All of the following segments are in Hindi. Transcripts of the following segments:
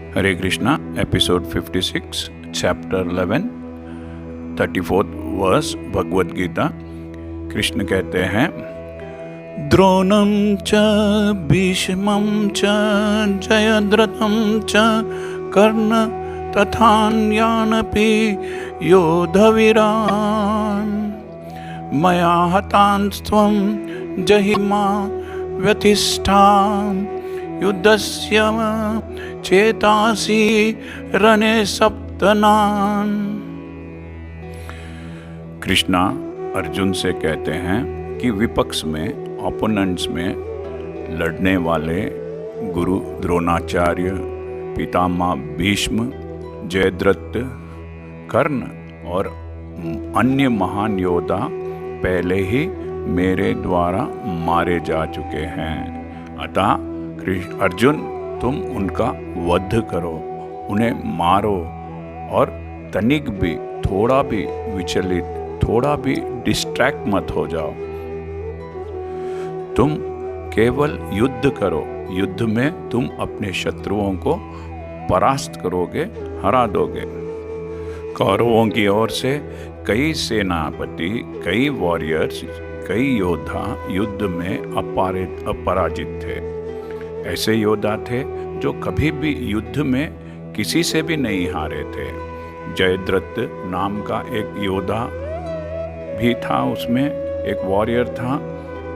हरे Krishna, episode 56, chapter 11, 34th verse Bhagavad Gita. Krishna कहते हैं, द्रोणं च भीष्मं च जयद्रथं च कर्ण तथान्यानपि योधवीरान् मया हतांस्त्वं जहिमा व्यतिष्ठाम् युद्धस्य चेतासि रणे सप्तनान्। कृष्णा अर्जुन से कहते हैं कि विपक्ष में, ओपोनेंट्स में लड़ने वाले गुरु द्रोणाचार्य, पितामह भीष्म, जयद्रथ, कर्ण और अन्य महान योद्धा पहले ही मेरे द्वारा मारे जा चुके हैं। अतः अर्जुन, तुम उनका वध करो, उन्हें मारो और तनिक भी, थोड़ा भी विचलित, थोड़ा भी डिस्ट्रैक्ट मत हो जाओ। तुम केवल युद्ध करो। युद्ध में तुम अपने शत्रुओं को परास्त करोगे, हरा दोगे। कौरवों की ओर से कई सेनापति, कई वॉरियर्स, कई योद्धा युद्ध में अपराजित थे। ऐसे योद्धा थे जो कभी भी युद्ध में किसी से भी नहीं हारे थे। जयद्रथ नाम का एक योद्धा भी था, उसमें एक वॉरियर था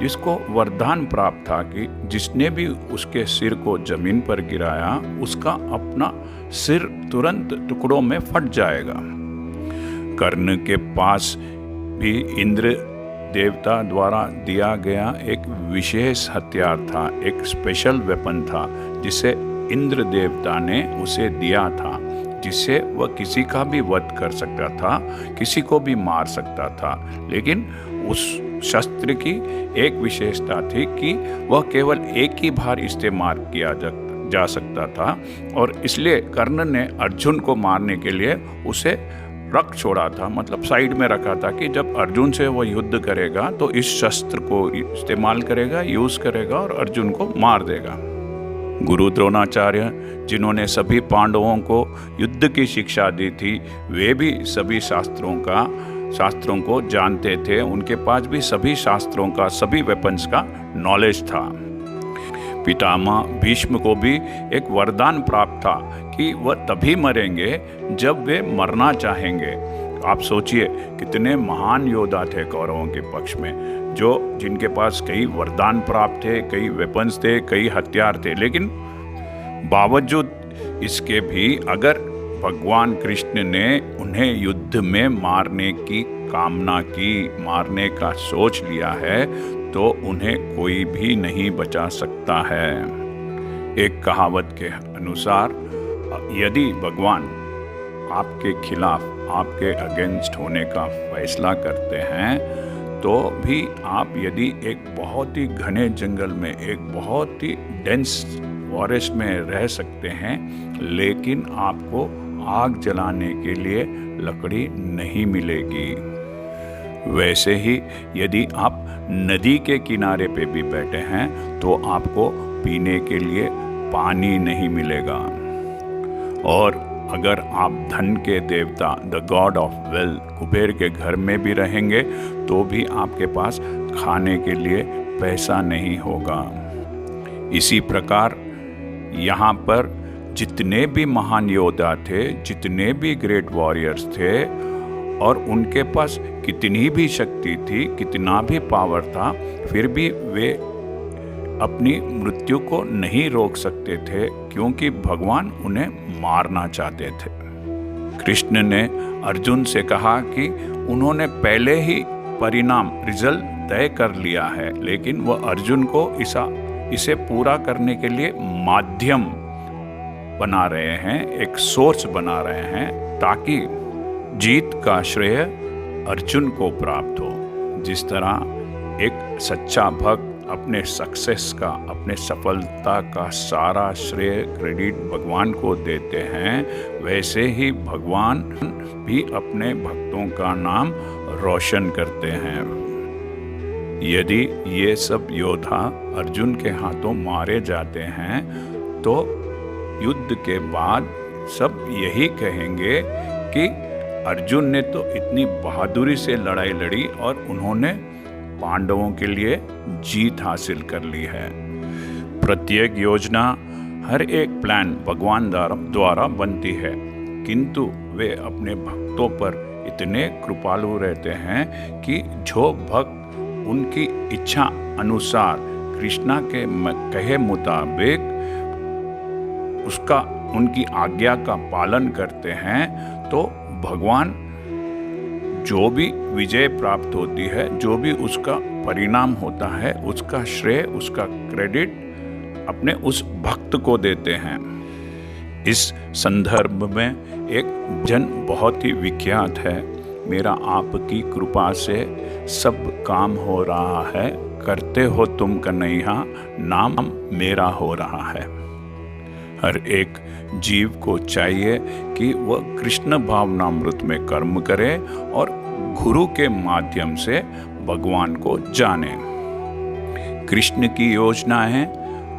जिसको वरदान प्राप्त था कि जिसने भी उसके सिर को जमीन पर गिराया उसका अपना सिर तुरंत टुकड़ों में फट जाएगा। कर्ण के पास भी इंद्र देवता द्वारा दिया गया एक विशेष हथियार था, एक स्पेशल वेपन था जिसे इंद्र देवता ने उसे दिया था, जिससे वह किसी का भी वध कर सकता था, किसी को भी मार सकता था। लेकिन उस शस्त्र की एक विशेषता थी कि वह केवल एक ही बार इस्तेमाल किया जा सकता था, और इसलिए कर्ण ने अर्जुन को मारने के लिए उसे रख छोड़ा था, मतलब साइड में रखा था कि जब अर्जुन से वो युद्ध करेगा तो इस शस्त्र को इस्तेमाल करेगा, यूज करेगा और अर्जुन को मार देगा। गुरु द्रोणाचार्य, जिन्होंने सभी पांडवों को युद्ध की शिक्षा दी थी, वे भी सभी शास्त्रों को जानते थे। उनके पास भी सभी शास्त्रों का, सभी वेपन्स का नॉलेज था। पितामह भीष्म को भी एक वरदान प्राप्त था कि वह तभी मरेंगे जब वे मरना चाहेंगे। आप सोचिए कितने महान योद्धा थे कौरवों के पक्ष में, जिनके पास कई वरदान प्राप्त थे, कई वेपन्स थे, कई हथियार थे। लेकिन बावजूद इसके भी अगर भगवान कृष्ण ने उन्हें युद्ध में मारने की कामना की, मारने का सोच लिया है, तो उन्हें कोई भी नहीं बचा सकता है। एक कहावत के अनुसार, यदि भगवान आपके खिलाफ, आपके अगेंस्ट होने का फैसला करते हैं, तो भी आप यदि एक बहुत ही घने जंगल में, एक बहुत ही डेंस फॉरेस्ट में रह सकते हैं, लेकिन आपको आग जलाने के लिए लकड़ी नहीं मिलेगी। वैसे ही यदि आप नदी के किनारे पे भी बैठे हैं तो आपको पीने के लिए पानी नहीं मिलेगा। और अगर आप धन के देवता, the God of wealth, Kuber के घर में भी रहेंगे तो भी आपके पास खाने के लिए पैसा नहीं होगा। इसी प्रकार यहाँ पर जितने भी महान योद्धा थे, जितने भी ग्रेट वॉरियर्स थे, और उनके पास कितनी भी शक्ति थी, कितना भी पावर था, फिर भी वे अपनी मृत्यु को नहीं रोक सकते थे, क्योंकि भगवान उन्हें मारना चाहते थे। कृष्ण ने अर्जुन से कहा कि उन्होंने पहले ही परिणाम, रिजल्ट तय कर लिया है, लेकिन वह अर्जुन को इसे पूरा करने के लिए माध्यम बना रहे हैं, एक सोर्स बना रहे हैं, ताकि जीत का श्रेय अर्जुन को प्राप्त हो। जिस तरह एक सच्चा भक्त अपने सक्सेस का, अपने सफलता का सारा श्रेय, क्रेडिट भगवान को देते हैं, वैसे ही भगवान भी अपने भक्तों का नाम रोशन करते हैं। यदि ये सब योद्धा अर्जुन के हाथों मारे जाते हैं तो युद्ध के बाद सब यही कहेंगे कि अर्जुन ने तो इतनी बहादुरी से लड़ाई लड़ी और उन्होंने पांडवों के लिए जीत हासिल कर ली है। प्रत्येक योजना, हर एक प्लान भगवान द्वारा बनती है, किंतु वे अपने भक्तों पर इतने कृपालु रहते हैं कि जो भक्त उनकी इच्छा अनुसार कृष्णा के कहे मुताबिक उनकी आज्ञा का पालन करते हैं तो भगवान जो भी विजय प्राप्त होती है, जो भी उसका परिणाम होता है, उसका श्रेय, उसका क्रेडिट अपने उस भक्त को देते हैं। इस संदर्भ में एक भजन बहुत ही विख्यात है, मेरा आपकी कृपा से सब काम हो रहा है, करते हो तुम कन्हैया, नाम मेरा हो रहा है। हर एक जीव को चाहिए कि वह कृष्ण भावनामृत में कर्म करे और गुरु के माध्यम से भगवान को जाने। कृष्ण की योजनाएं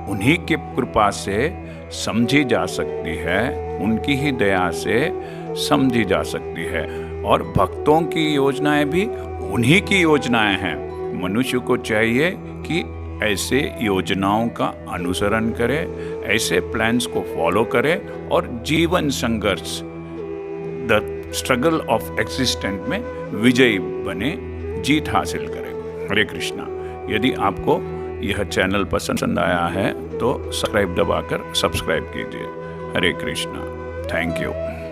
उन्हीं की कृपा से समझी जा सकती है, उनकी ही दया से समझी जा सकती है, और भक्तों की योजनाएं भी उन्हीं की योजनाएं हैं। मनुष्य को चाहिए कि ऐसे योजनाओं का अनुसरण करे, ऐसे प्लान्स को फॉलो करे और जीवन संघर्ष, द स्ट्रगल ऑफ एक्सिस्टेंट में विजयी बने, जीत हासिल करे। हरे कृष्णा। यदि आपको यह चैनल पसंद आया है तो सब्सक्राइब दबाकर सब्सक्राइब कीजिए। हरे कृष्णा। Thank you.